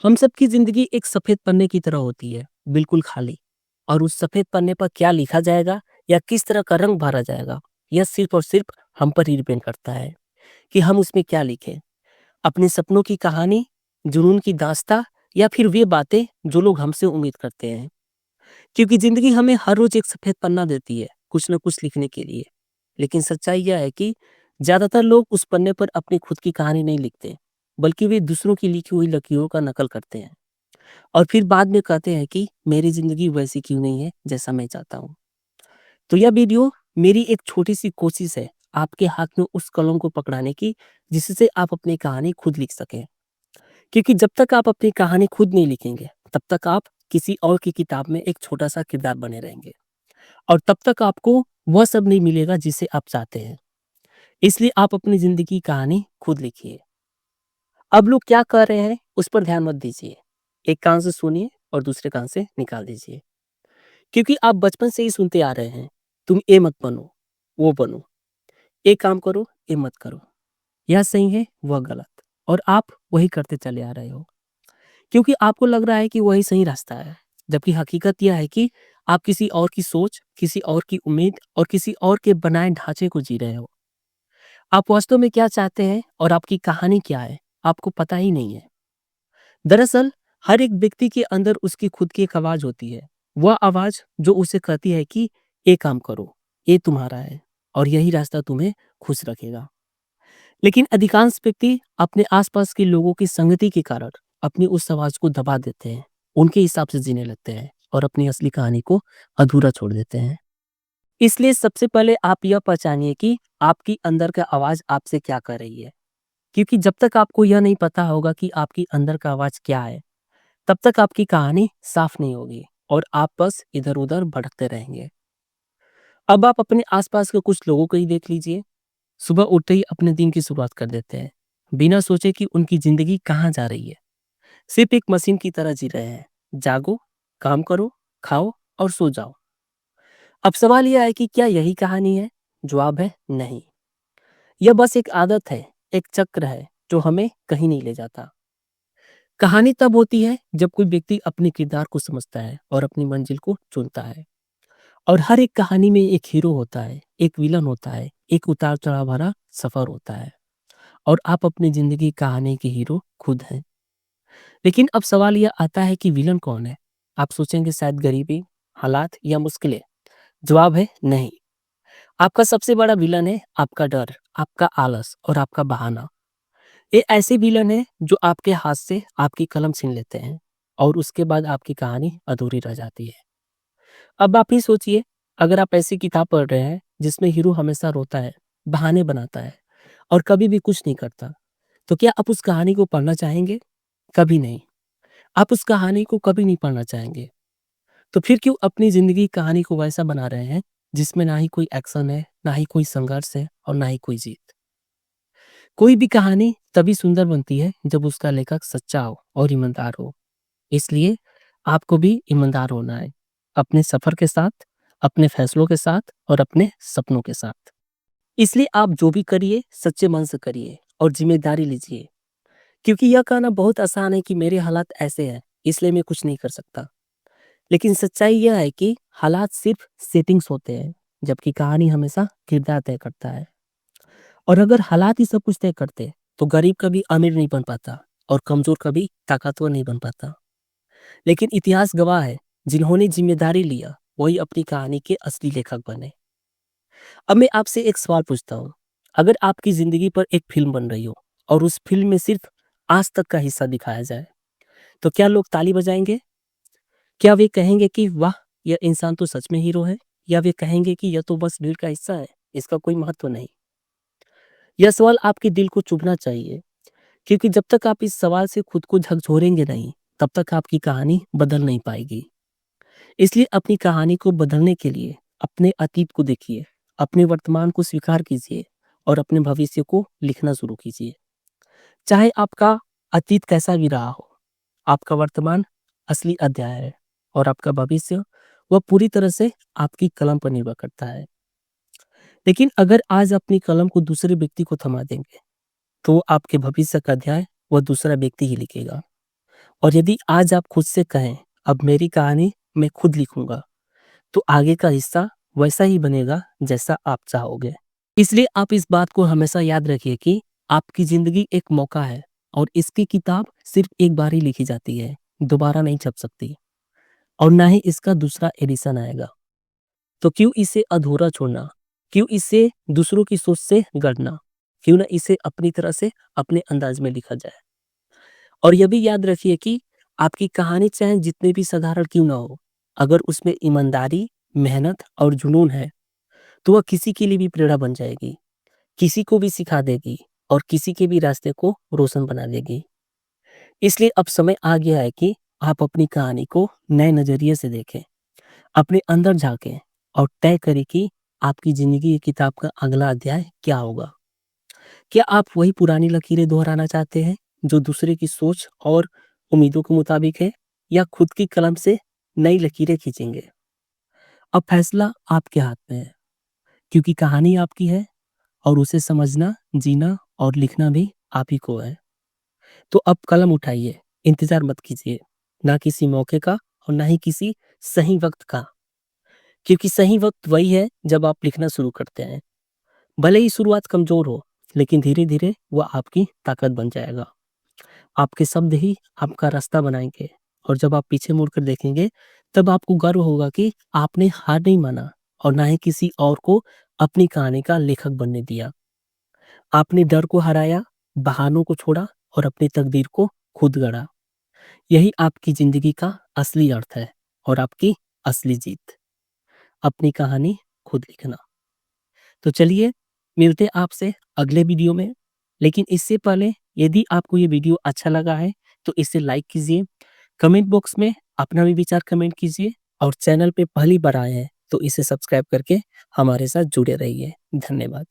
हम सबकी जिंदगी एक सफेद पन्ने की तरह होती है, बिल्कुल खाली। और उस सफेद पन्ने पर क्या लिखा जाएगा या किस तरह का रंग भरा जाएगा, यह सिर्फ और सिर्फ हम पर ही डिपेंड करता है कि हम उसमें क्या लिखें। अपने सपनों की कहानी, जुनून की दास्तां, या फिर वे बातें जो लोग हमसे उम्मीद करते हैं। क्योंकि जिंदगी हमें हर रोज एक सफेद पन्ना देती है, कुछ न कुछ लिखने के लिए। लेकिन सच्चाई यह है कि ज्यादातर लोग उस पन्ने पर अपनी खुद की कहानी नहीं लिखते, बल्कि वे दूसरों की लिखी हुई लकीरों का नकल करते हैं। और फिर बाद में कहते हैं कि मेरी ज़िंदगी वैसी क्यों नहीं है जैसा मैं चाहता हूँ। तो यह वीडियो मेरी एक छोटी-सी कोशिश है आपके हाथ में उस कलम को पकड़ाने की, जिससे आप अपनी कहानी खुद लिख सकें। क्योंकि जब तक आप अपनी कहानी खुद नहीं लिखेंगे, तब तक आप किसी और की किताब में एक छोटा-सा किरदार बने रहेंगे। और तब तक आपको वह सब नहीं मिलेगा जिसे आप चाहते हैं। इसलिए आप अपनी ज़िंदगी की कहानी खुद लिखिए। अब लोग क्या कर रहे हैं, उस पर ध्यान मत दीजिए। एक कान से सुनिए और दूसरे कान से निकाल दीजिए। क्योंकि आप बचपन से ही सुनते आ रहे हैं, तुम ये मत बनो, वो बनो, ये काम करो, ये मत करो। यह सही है, वह गलत। और आप वही करते चले आ रहे हो। क्योंकि आपको लग रहा है कि वही सही रास्ता है। जबकि हकीकत यह है कि आप किसी और की सोच, किसी और की उम्मीद और किसी और के बनाए ढांचे को जी रहे हो। आप वास्तव में क्या चाहते हैं और आपकी कहानी क्या है, आपको पता ही नहीं है। दरअसल हर एक व्यक्ति के अंदर उसकी खुद की एक आवाज होती है। वह आवाज जो उसे कहती है कि ये काम करो, ये तुम्हारा है और यही रास्ता तुम्हें खुश रखेगा। लेकिन अधिकांश व्यक्ति अपने आसपास के लोगों की संगति के कारण अपनी उस आवाज को दबा देते हैं, उनके हिसाब से जीने लगते हैं और अपनी असली कहानी को अधूरा छोड़ देते हैं। इसलिए सबसे पहले आप यह पहचानिए कि आपकी अंदर का आवाज आपसे क्या कर रही है। क्योंकि जब तक आपको यह नहीं पता होगा कि आपकी अंदर का आवाज क्या है, तब तक आपकी कहानी साफ नहीं होगी और आप बस इधर-उधर भटकते रहेंगे। अब आप अपने आसपास के कुछ लोगों को ही देख लीजिए। सुबह उठते ही अपने दिन की शुरुआत कर देते हैं, बिना सोचे कि उनकी जिंदगी कहाँ जा रही है। सिर्फ एक मशीन की तरह जी रहे हैं। जागो, काम करो, खाओ और सो जाओ। अब सवाल यह है कि क्या यही कहानी है? जवाब है नहीं। यह बस एक आदत है, एक चक्र है जो हमें कहीं नहीं ले जाता। कहानी तब होती है जब कोई व्यक्ति अपने किरदार को समझता है और अपनी मंजिल को चुनता है। और हर एक कहानी में एक हीरो होता है, एक विलन होता है, एक उतार चढ़ाव भरा सफर होता है। और आप अपनी जिंदगी की कहानी के हीरो खुद हैं। लेकिन अब सवाल यह आता है कि विलन कौन है? आप सोचेंगे शायद गरीबी, हालात या मुश्किलें। जवाब है नहीं। आपका सबसे बड़ा विलन है आपका डर, आपका आलस और आपका बहाना। ये ऐसे विलन हैं जो आपके हाथ से आपकी कलम छीन लेते हैं और उसके बाद आपकी कहानी अधूरी रह जाती है। अब आप ही सोचिए, अगर आप ऐसी किताब पढ़ रहे हैं जिसमें हीरो हमेशा रोता है, बहाने बनाता है और कभी भी कुछ नहीं करता, तो क्या आप उस कहानी को पढ़ना चाहेंगे? कभी नहीं। आप उस कहानी को कभी नहीं पढ़ना चाहेंगे। तो फिर क्यों अपनी ज़िंदगी की कहानी को वैसा बना रहे हैं जिसमें ना ही कोई एक्शन है, ना ही कोई संघर्ष है और ना ही कोई जीत? कोई भी कहानी तभी सुंदर बनती है जब उसका लेखक सच्चा हो और ईमानदार हो। इसलिए आपको भी ईमानदार होना है, अपने सफ़र के साथ, अपने फैसलों के साथ और अपने सपनों के साथ। इसलिए आप जो भी करिए, सच्चे मन से करिए और ज़िम्मेदारी लीजिए। क्योंकि यह कहना बहुत आसान है कि मेरे हालात ऐसे हैं, इसलिए मैं कुछ नहीं कर सकता। लेकिन सच्चाई यह है कि हालात सिर्फ सेटिंग्स होते हैं, जबकि कहानी हमेशा किरदार तय करता है। और अगर हालात ही सब कुछ तय करते, तो गरीब कभी अमीर नहीं बन पाता और कमज़ोर कभी ताकतवर नहीं बन पाता। लेकिन इतिहास गवाह है, जिन्होंने ज़िम्मेदारी लिया, वही अपनी कहानी के असली लेखक बने। अब मैं आपसे एक सवाल पूछता हूँ, अगर आपकी ज़िंदगी पर एक फ़िल्म बन रही हो और उस फ़िल्म में सिर्फ आज तक का हिस्सा दिखाया जाए, तो क्या लोग ताली बजाएँगे? क्या वे कहेंगे कि वाह! यह इंसान तो सच में हीरो है? या वे कहेंगे कि यह तो बस भीड़ का हिस्सा है, इसका कोई महत्व नहीं? यह सवाल आपके दिल को चुभना चाहिए, क्योंकि जब तक आप इस सवाल से खुद को झकझोरेंगे नहीं, तब तक आपकी कहानी बदल नहीं पाएगी। इसलिए अपनी कहानी को बदलने के लिए अपने अतीत को देखिए, अपने वर्तमान को स्वीकार कीजिए और अपने भविष्य को लिखना शुरू कीजिए। चाहे आपका अतीत कैसा भी रहा हो, आपका वर्तमान असली अध्याय है और आपका भविष्य वह पूरी तरह से आपकी कलम पर निर्भर करता है। लेकिन अगर आज अपनी कलम को दूसरे व्यक्ति को थमा देंगे, तो आपके भविष्य का अध्याय वह दूसरा व्यक्ति ही लिखेगा। और यदि आज आप खुद से कहें, अब मेरी कहानी मैं खुद लिखूँगा, तो आगे का हिस्सा वैसा ही बनेगा जैसा आप चाहोगे। इसलिए आप इस बात को हमेशा याद रखिए कि आपकी ज़िंदगी एक मौका है और इसकी किताब सिर्फ़ एक बार ही लिखी जाती है, दोबारा नहीं छप सकती और ना ही इसका दूसरा एडिशन आएगा। तो क्यों इसे अधूरा छोड़ना? क्यों इसे दूसरों की सोच से गढ़ना? क्यों ना इसे अपनी तरह से अपने अंदाज में लिखा जाए? और यह भी याद रखिए कि आपकी कहानी चाहे जितनी भी साधारण क्यों ना हो, अगर उसमें ईमानदारी, मेहनत और जुनून है, तो वह किसी के लिए भी प्रेरणा बन जाएगी, किसी को भी सिखा देगी और किसी के भी रास्ते को रोशन बना देगी। इसलिए अब समय आ गया है कि आप अपनी कहानी को नए नज़रिए से देखें, अपने अंदर झाँकें और तय करें कि आपकी ज़िंदगी की किताब का अगला अध्याय क्या होगा। क्या आप वही पुरानी लकीरें दोहराना चाहते हैं, जो दूसरे की सोच और उम्मीदों के मुताबिक है, या खुद की कलम से नई लकीरें खींचेंगे? अब फैसला आपके हाथ में है, क्योंकि कहानी आपकी है और उसे समझना, जीना और लिखना भी आप ही को है। तो अब कलम उठाइए, इंतज़ार मत कीजिए, ना किसी मौके का और ना ही किसी सही वक़्त का, क्योंकि सही वक़्त वही है जब आप लिखना शुरू करते हैं। भले ही शुरुआत कमज़ोर हो, लेकिन धीरे-धीरे वह आपकी ताकत बन जाएगा। आपके शब्द ही आपका रास्ता बनाएँगे और जब आप पीछे मुड़कर देखेंगे, तब आपको गर्व होगा कि आपने हार नहीं माना और ना ही किसी और को अपनी कहानी का लेखक बनने दिया। आपने डर को हराया, बहानों को छोड़ा और अपनी तकदीर को खुद गढ़ा। यही आपकी ज़िंदगी का असली अर्थ है और आपकी असली जीत। अपनी कहानी खुद लिखना। तो चलिए, मिलते हैं आपसे अगले वीडियो में। लेकिन इससे पहले यदि आपको ये वीडियो अच्छा लगा है, तो इसे लाइक कीजिए, कमेंट बॉक्स में अपना भी विचार कमेंट कीजिए और चैनल पे पहली बार आए हैं, तो इसे सब्सक्राइब करके हमारे साथ जुड़े रहिए। धन्यवाद।